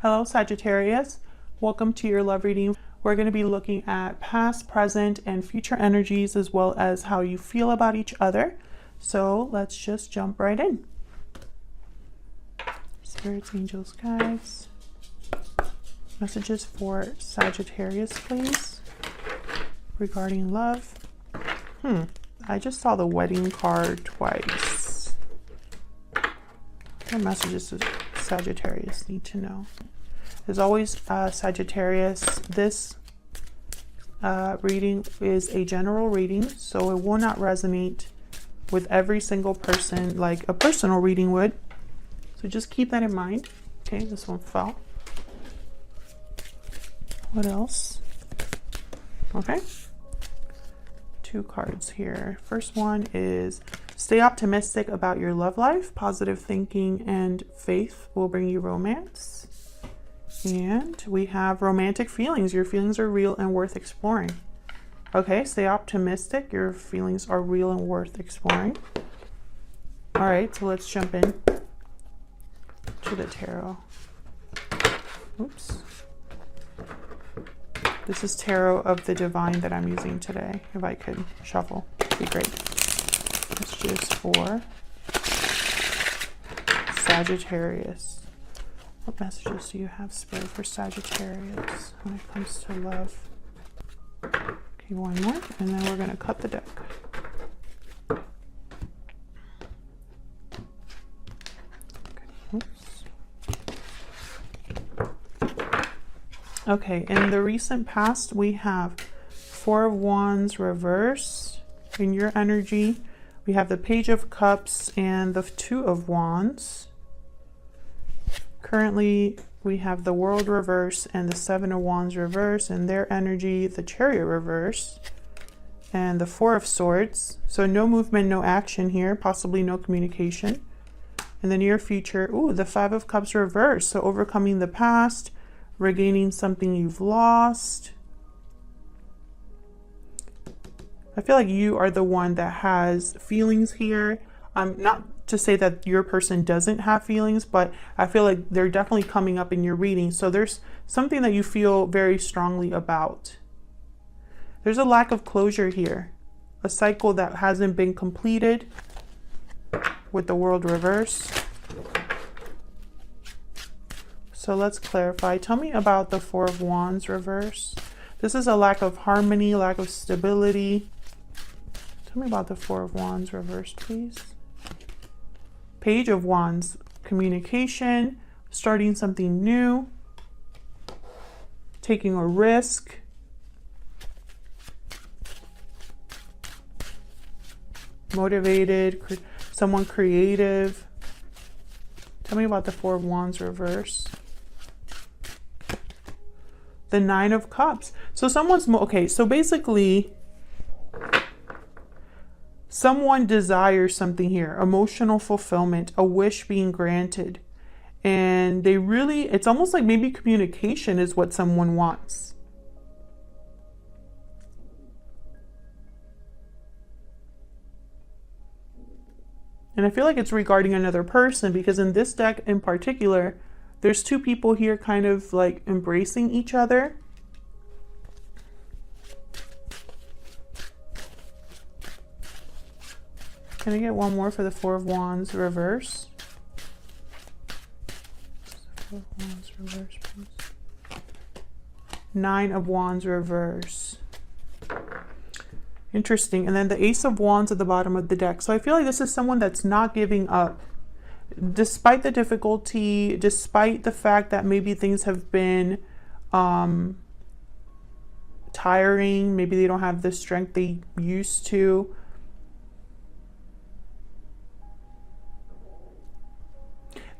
Hello, Sagittarius. Welcome to your love reading. We're going to be looking at past, present, and future energies, as well as how you feel about each other. So let's just jump right in. Spirits, angels, guides. Messages for Sagittarius, please, regarding love. I just saw the wedding card twice. What messages does Sagittarius need to know? As always, Sagittarius, this reading is a general reading, so it will not resonate with every single person like a personal reading would. So just keep that in mind. Okay, this one fell. What else? Okay. 2 cards here. First one is stay optimistic about your love life. Positive thinking and faith will bring you romance. And we have romantic feelings. Your feelings are real and worth exploring. Okay, stay optimistic. Your feelings are real and worth exploring. All right, so let's jump in to the tarot. Oops. This is Tarot of the Divine that I'm using today. If I could shuffle, it'd be great. Messages for Sagittarius. What messages do you have, Spirit, for Sagittarius when it comes to love? Okay, one more, and then we're going to cut the deck. Okay, in the recent past, we have 4 of Wands reverse in your energy. We have the Page of Cups and the 2 of Wands. Currently, we have the World reverse and the 7 of Wands reverse in their energy, the Chariot reverse, and the 4 of Swords. So no movement, no action here, possibly no communication. In the near future, the 5 of Cups reverse. So overcoming the past, regaining something you've lost. I feel like you are the one that has feelings here. Not to say that your person doesn't have feelings, but I feel like they're definitely coming up in your reading. So there's something that you feel very strongly about. There's a lack of closure here. A cycle that hasn't been completed with the World reverse. So let's clarify. Tell me about the 4 of Wands reverse. This is a lack of harmony, lack of stability. Tell me about the 4 of Wands reverse, please. Page of Wands, communication, starting something new, taking a risk. Motivated, someone creative. Tell me about the 4 of Wands reverse. The 9 of Cups. So someone's, okay, so basically someone desires something here, emotional fulfillment, a wish being granted. And they really, it's almost like maybe communication is what someone wants. And I feel like it's regarding another person, because in this deck in particular, there's 2 people here kind of like embracing each other. Can I get one more for the 4 of Wands reverse? 4 of Wands reverse, please. 9 of Wands reverse. Interesting. And then the Ace of Wands at the bottom of the deck. So I feel like this is someone that's not giving up. Despite the difficulty, despite the fact that maybe things have been tiring, maybe they don't have the strength they used to.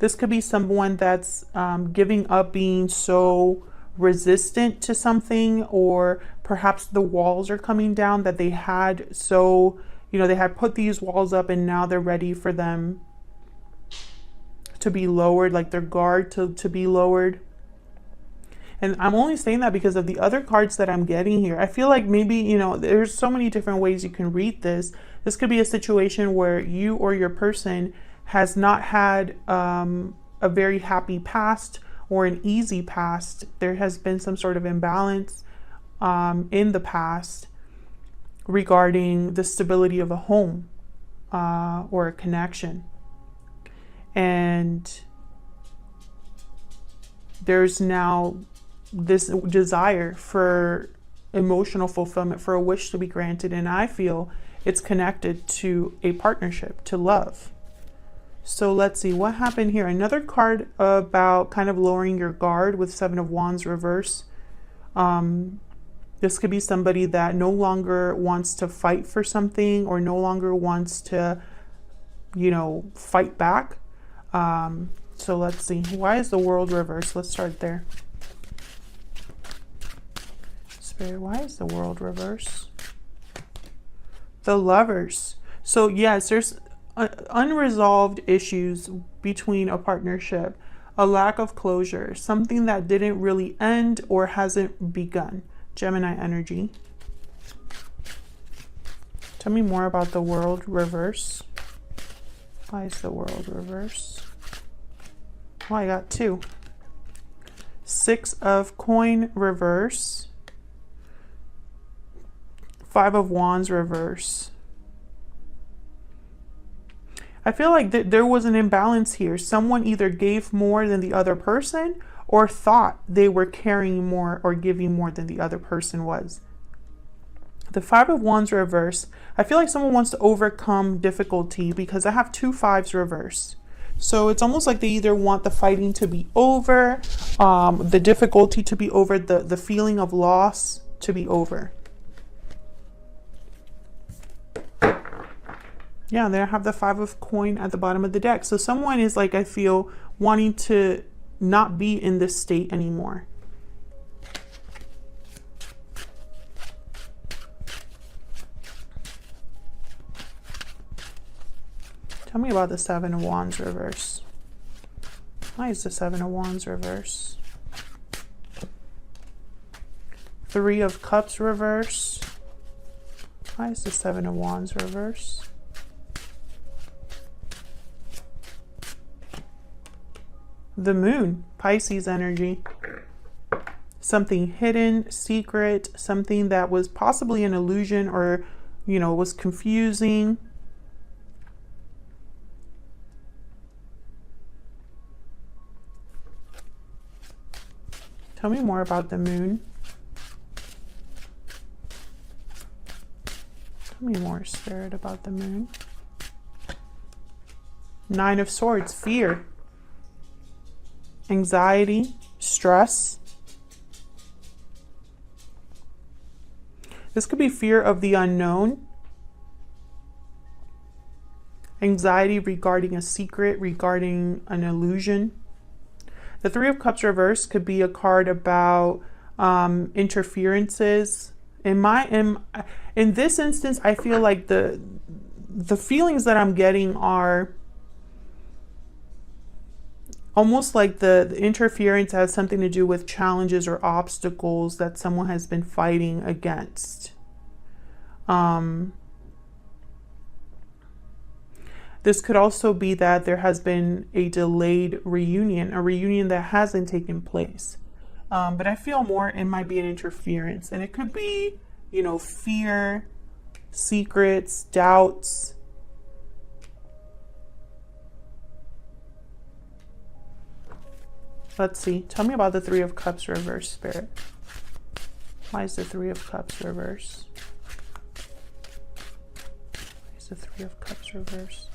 This could be someone that's giving up being so resistant to something, or perhaps the walls are coming down that they had. So, they had put these walls up and now they're ready for them to be lowered, like their guard to be lowered. And I'm only saying that because of the other cards that I'm getting here. I feel like maybe, there's so many different ways you can read this. This could be a situation where you or your person has not had a very happy past, or an easy past. There has been some sort of imbalance in the past regarding the stability of a home or a connection. And there's now this desire for emotional fulfillment, for a wish to be granted. And I feel it's connected to a partnership, to love. So let's see what happened here. Another card about kind of lowering your guard with Seven of Wands reverse. This could be somebody that no longer wants to fight for something or no longer wants to, you know, fight back. So let's see. Why is the World reversed? Let's start there. Spirit, why is the World reversed? The Lovers. So yes, there's unresolved issues between a partnership, a lack of closure, something that didn't really end or hasn't begun. Gemini energy. Tell me more about the World reverse. Why is the World reverse? Oh, I got two. Six of Coin reverse. Five of Wands reverse. I feel like there was an imbalance here. Someone either gave more than the other person or thought they were carrying more or giving more than the other person was. The Five of Wands reverse. I feel like someone wants to overcome difficulty because I have two fives reverse. So it's almost like they either want the fighting to be over, the difficulty to be over, the feeling of loss to be over. Yeah, there I have the Five of Coin at the bottom of the deck. So someone is like, I feel, wanting to not be in this state anymore. Tell me about the Seven of Wands reverse. Why is the Seven of Wands reverse? Three of Cups reverse. Why is the Seven of Wands reverse? The Moon, Pisces energy. Something hidden, secret, something that was possibly an illusion or, you know, was confusing. Tell me more about the Moon. Tell me more, Spirit, about the Moon. Nine of Swords, fear. Anxiety, stress. This could be fear of the unknown. Anxiety regarding a secret, regarding an illusion. The Three of Cups reverse could be a card about interferences. In this instance, I feel like the feelings that I'm getting are almost like the interference has something to do with challenges or obstacles that someone has been fighting against. This could also be that there has been a delayed reunion, a reunion that hasn't taken place. But I feel more it might be an interference. And it could be, you know, fear, secrets, doubts. Let's see. Tell me about the Three of Cups reverse, Spirit. Why is the Three of Cups reverse? Why is the Three of Cups reverse?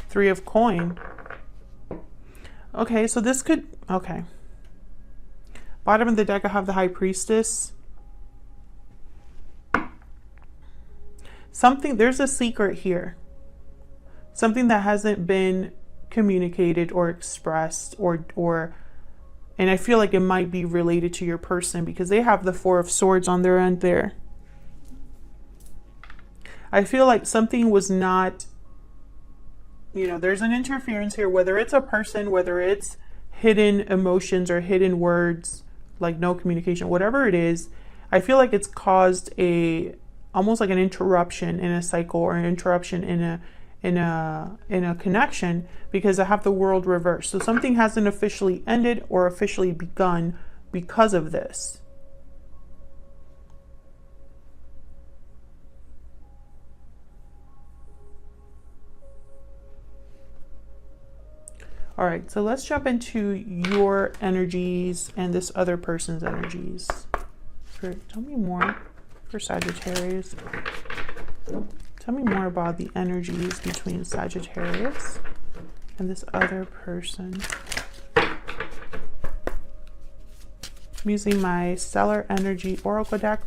Three of Coin. Okay, so this could... Okay. Bottom of the deck, I have the High Priestess. There's a secret here. Something that hasn't been communicated or expressed or and I feel like it might be related to your person because they have the Four of Swords on their end there. I feel like something was not, you know, there's an interference here, whether it's a person, whether it's hidden emotions or hidden words, like no communication, whatever it is. I feel like it's caused almost like an interruption in a cycle or an interruption in a connection because I have the world reversed. So something hasn't officially ended or officially begun because of this. All right, so let's jump into your energies and this other person's energies. Tell me more for Sagittarius. Tell me more about the energies between Sagittarius and this other person. I'm using my Stellar Energy Oracle deck.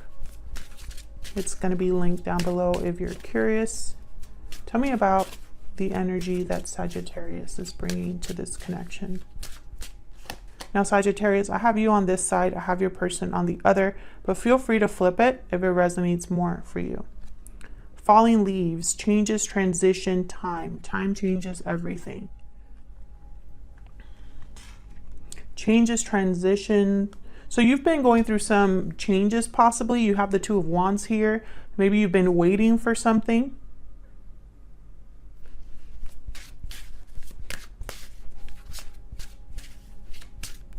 It's going to be linked down below if you're curious. Tell me about the energy that Sagittarius is bringing to this connection. Now, Sagittarius, I have you on this side, I have your person on the other, but feel free to flip it if it resonates more for you. Falling leaves, changes, transition, time. Time changes everything. Changes, transition. So you've been going through some changes possibly. You have the Two of Wands here. Maybe you've been waiting for something.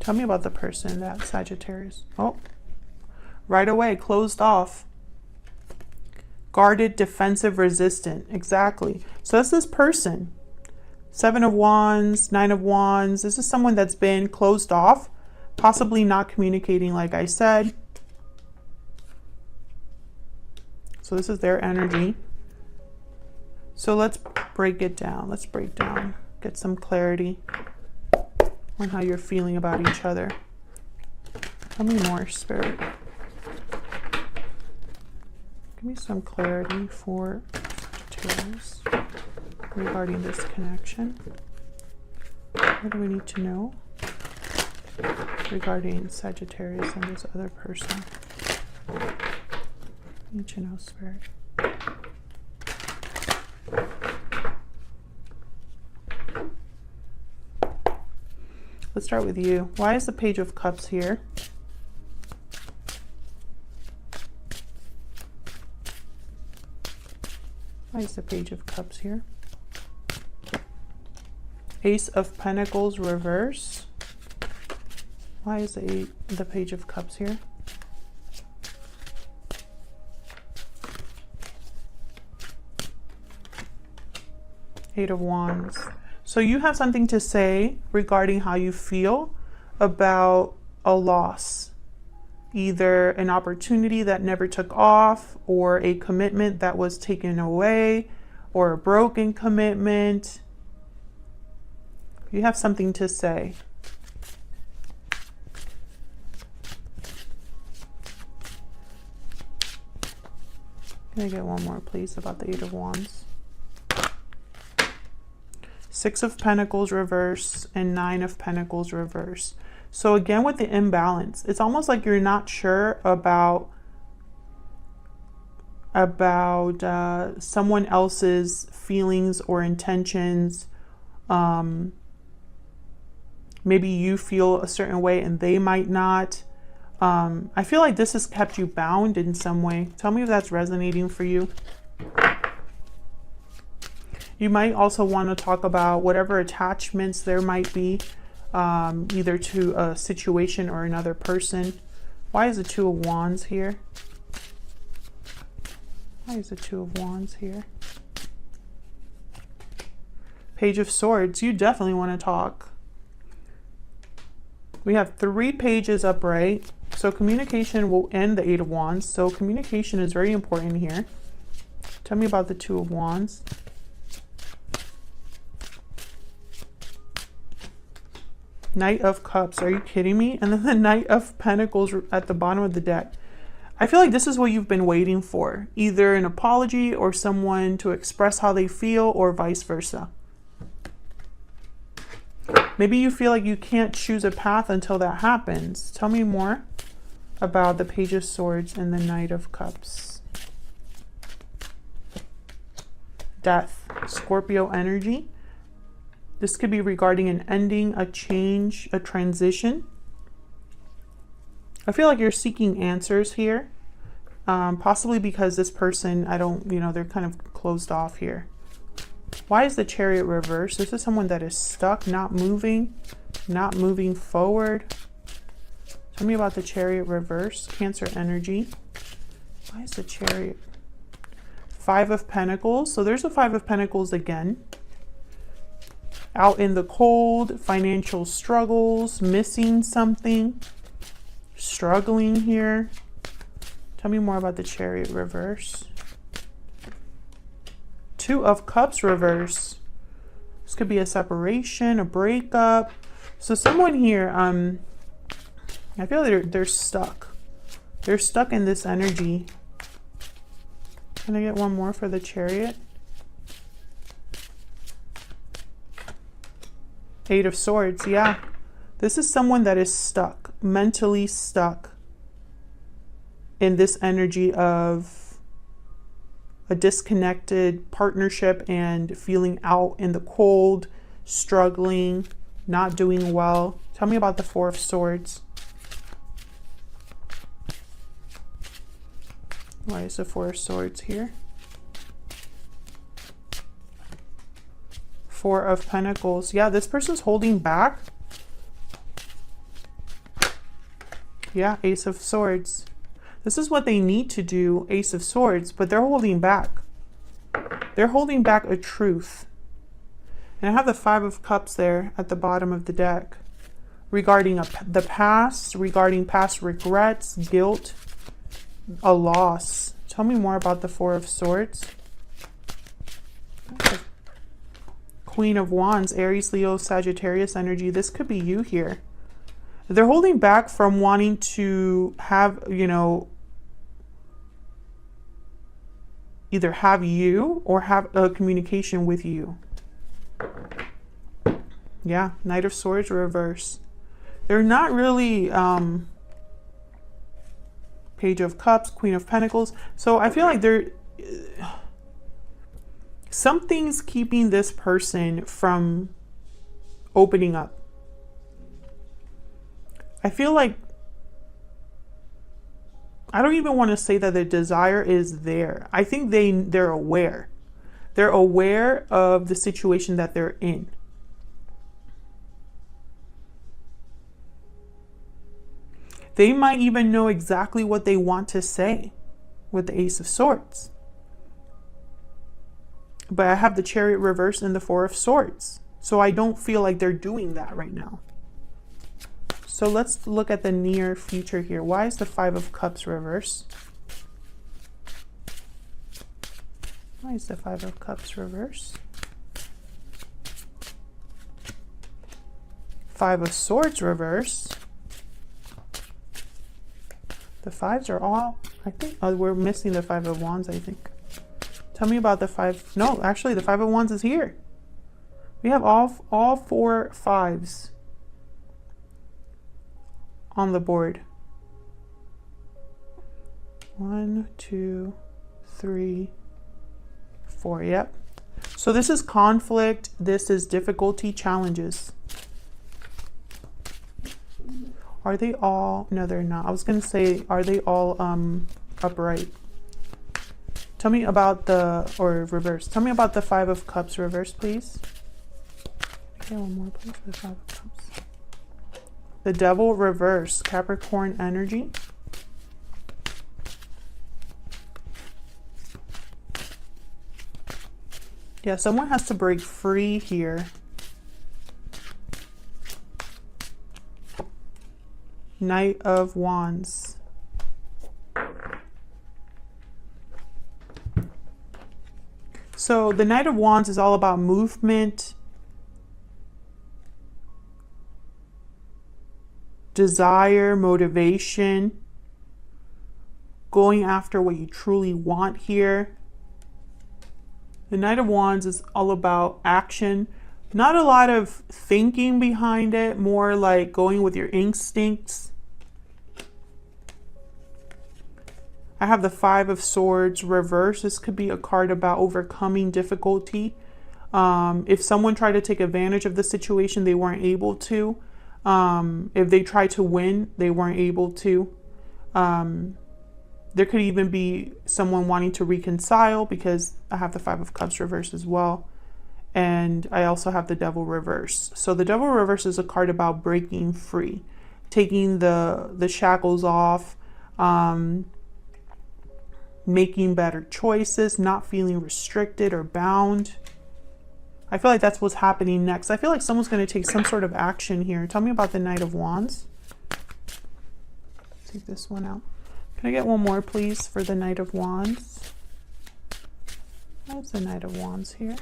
Tell me about the person, that Sagittarius. Oh, right away, closed off. Guarded, defensive, resistant. Exactly. So that's this person. Seven of Wands, Nine of Wands. This is someone that's been closed off, possibly not communicating, like I said. So this is their energy. So let's break it down. Let's break down, get some clarity on how you're feeling about each other. Tell me more, Spirit. Give me some clarity for Sagittarius regarding this connection. What do we need to know regarding Sagittarius and this other person? Need to know, Spirit. Let's start with you. Why is the Page of Cups here? Why is the Page of Cups here? Ace of Pentacles reverse. Why is the Page of Cups here? Eight of Wands. So you have something to say regarding how you feel about a loss. Either an opportunity that never took off, or a commitment that was taken away, or a broken commitment. You have something to say. Can I get one more, please, about the Eight of Wands? Six of Pentacles reverse and Nine of Pentacles reverse. So again, with the imbalance, it's almost like you're not sure about someone else's feelings or intentions. Maybe you feel a certain way and they might not. I feel like this has kept you bound in some way. Tell me if that's resonating for you. You might also want to talk about whatever attachments there might be, either to a situation or another person. Why is the Two of Wands here? Why is the Two of Wands here? Page of Swords. You definitely want to talk. We have 3 pages upright. So communication will end the Eight of Wands. So communication is very important here. Tell me about the Two of Wands. Knight of Cups. Are you kidding me? And then the Knight of Pentacles at the bottom of the deck. I feel like this is what you've been waiting for. Either an apology or someone to express how they feel, or vice versa. Maybe you feel like you can't choose a path until that happens. Tell me more about the Page of Swords and the Knight of Cups. Death. Scorpio energy. This could be regarding an ending, a change, a transition. I feel like you're seeking answers here. Possibly because this person, they're kind of closed off here. Why is the Chariot reversed? This is someone that is stuck, not moving forward. Tell me about the Chariot reverse. Cancer energy. Why is the Chariot? Five of Pentacles. So there's a Five of Pentacles again. Out in the cold, financial struggles, missing something, struggling here. Tell me more about the Chariot reverse. Two of Cups reverse. This could be a separation, a breakup. So someone here, I feel like they're stuck. They're stuck in this energy. Can I get one more for the Chariot? Eight of Swords, yeah. This is someone that is stuck, mentally stuck in this energy of a disconnected partnership and feeling out in the cold, struggling, not doing well. Tell me about the Four of Swords. Why is the Four of Swords here? Four of Pentacles. Yeah, this person's holding back. Yeah, Ace of Swords. This is what they need to do, Ace of Swords, but they're holding back. They're holding back a truth. And I have the Five of Cups there at the bottom of the deck. Regarding the past, regarding past regrets, guilt, a loss. Tell me more about the Four of Swords. Queen of Wands, Aries, Leo, Sagittarius energy. This could be you here. They're holding back from wanting to have, you know, either have you or have a communication with you. Yeah, Knight of Swords reverse. They're not really Page of Cups, Queen of Pentacles. So I feel like they're something's keeping this person from opening up. I feel like, I don't even want to say that the desire is there. I think they're aware. They're aware of the situation that they're in. They might even know exactly what they want to say with the Ace of Swords. But I have the Chariot reverse and the Four of Swords. So I don't feel like they're doing that right now. So let's look at the near future here. Why is the Five of Cups reverse? Why is the Five of Cups reverse? Five of Swords reverse. The fives are all, I think, oh, we're missing the Five of Wands, I think. Tell me about the five. No, actually the Five of Wands is here. We have all four fives on the board. 1, 2, 3, 4. Yep. So this is conflict. This is difficulty, challenges. Are they all? No, they're not. I was going to say, are they all upright? Tell me about the, or reverse. Tell me about the Five of Cups reverse, please. Okay, one more, please. The Five of Cups. The Devil reverse, Capricorn energy. Yeah, someone has to break free here. Knight of Wands. So the Knight of Wands is all about movement, desire, motivation, going after what you truly want here. The Knight of Wands is all about action. Not a lot of thinking behind it, more like going with your instincts. I have the Five of Swords reverse. This could be a card about overcoming difficulty. If someone tried to take advantage of the situation, they weren't able to. If they tried to win, they weren't able to. There could even be someone wanting to reconcile, because I have the Five of Cups reverse as well. And I also have the Devil reverse. So the Devil reverse is a card about breaking free, taking the shackles off, making better choices, not feeling restricted or bound. I feel like that's what's happening next. I feel like someone's going to take some sort of action here. Tell me about the Knight of Wands. Take this one out. Can I get one more, please, for the Knight of Wands? What's the Knight of Wands here?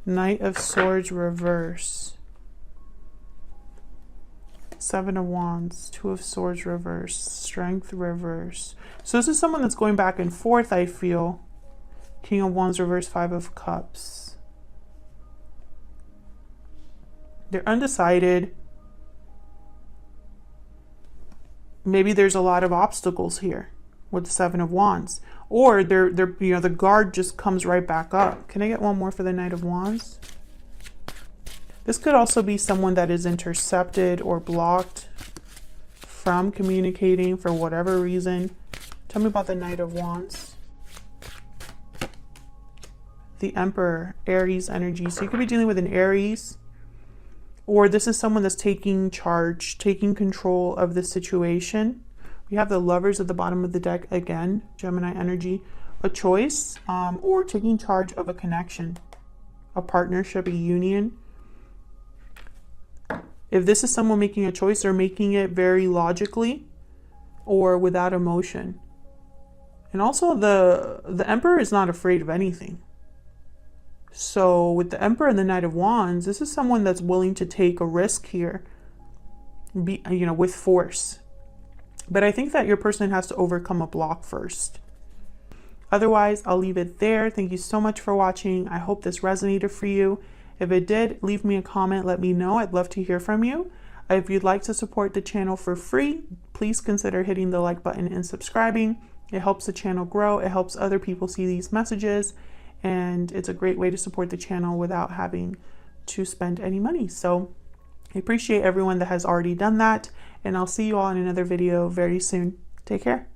Knight of Swords reverse. Seven of Wands, Two of Swords reverse, Strength reverse. So this is someone that's going back and forth, I feel. King of Wands reverse, Five of Cups. They're undecided. Maybe there's a lot of obstacles here with the Seven of Wands. Or they're you know, the guard just comes right back up. Can I get one more for the Knight of Wands? This could also be someone that is intercepted or blocked from communicating for whatever reason. Tell me about the Knight of Wands. The Emperor, Aries energy. So you could be dealing with an Aries, or this is someone that's taking charge, taking control of the situation. We have the Lovers at the bottom of the deck again, Gemini energy, a choice, or taking charge of a connection, a partnership, a union. If this is someone making a choice, they're making it very logically or without emotion. And also the Emperor is not afraid of anything. So with the Emperor and the Knight of Wands, this is someone that's willing to take a risk here, you know, with force. But I think that your person has to overcome a block first. Otherwise, I'll leave it there. Thank you so much for watching. I hope this resonated for you. If it did, leave me a comment. Let me know. I'd love to hear from you. If you'd like to support the channel for free, please consider hitting the like button and subscribing. It helps the channel grow. It helps other people see these messages. And it's a great way to support the channel without having to spend any money. So I appreciate everyone that has already done that. And I'll see you all in another video very soon. Take care.